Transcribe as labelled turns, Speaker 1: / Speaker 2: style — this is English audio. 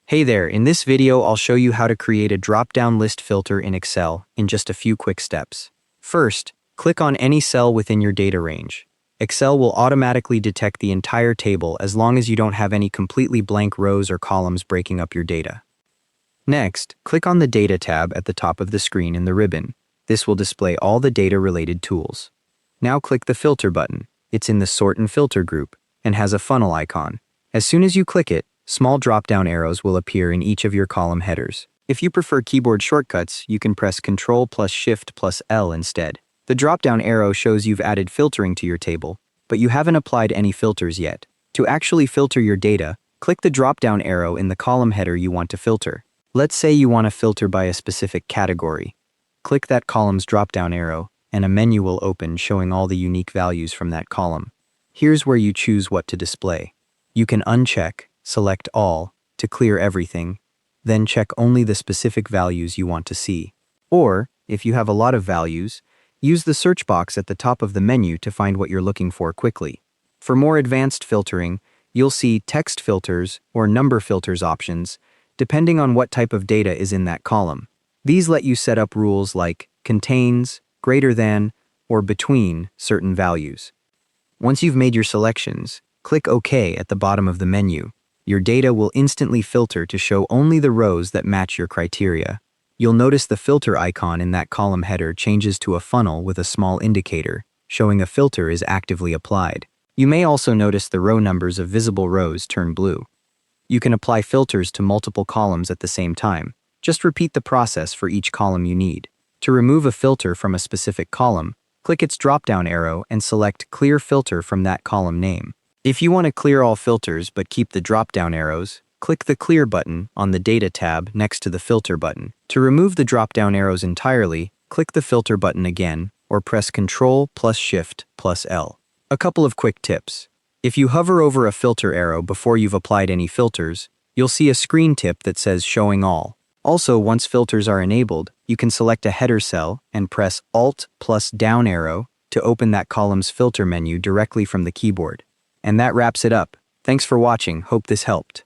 Speaker 1: Hey there, in this video I'll show you how to create a drop-down list filter in Excel in just a few quick steps. First, click on any cell within your data range. Excel will automatically detect the entire table as long as you don't have any completely blank rows or columns breaking up your data. Next, click on the Data tab at the top of the screen in the ribbon. This will display all the data-related tools. Now click the Filter button. It's in the Sort and Filter group and has a funnel icon. As soon as you click it, small drop-down arrows will appear in each of your column headers. If you prefer keyboard shortcuts, you can press Ctrl plus Shift plus L instead. The drop-down arrow shows you've added filtering to your table, but you haven't applied any filters yet. To actually filter your data, click the drop-down arrow in the column header you want to filter. Let's say you want to filter by a specific category. Click that column's drop-down arrow, and a menu will open showing all the unique values from that column. Here's where you choose what to display. You can uncheck Select All to clear everything, then check only the specific values you want to see. Or, if you have a lot of values, use the search box at the top of the menu to find what you're looking for quickly. For more advanced filtering, you'll see text filters or number filters options, depending on what type of data is in that column. These let you set up rules like contains, greater than, or between certain values. Once you've made your selections, click OK at the bottom of the menu. Your data will instantly filter to show only the rows that match your criteria. You'll notice the filter icon in that column header changes to a funnel with a small indicator, showing a filter is actively applied. You may also notice the row numbers of visible rows turn blue. You can apply filters to multiple columns at the same time. Just repeat the process for each column you need. To remove a filter from a specific column, click its drop-down arrow and select Clear Filter from that column name. If you want to clear all filters but keep the drop-down arrows, click the Clear button on the Data tab next to the Filter button. To remove the drop-down arrows entirely, click the Filter button again or press Ctrl plus Shift plus L. A couple of quick tips. If you hover over a filter arrow before you've applied any filters, you'll see a screen tip that says Showing All. Also, once filters are enabled, you can select a header cell and press Alt plus down arrow to open that column's filter menu directly from the keyboard. And that wraps it up. Thanks for watching. Hope this helped.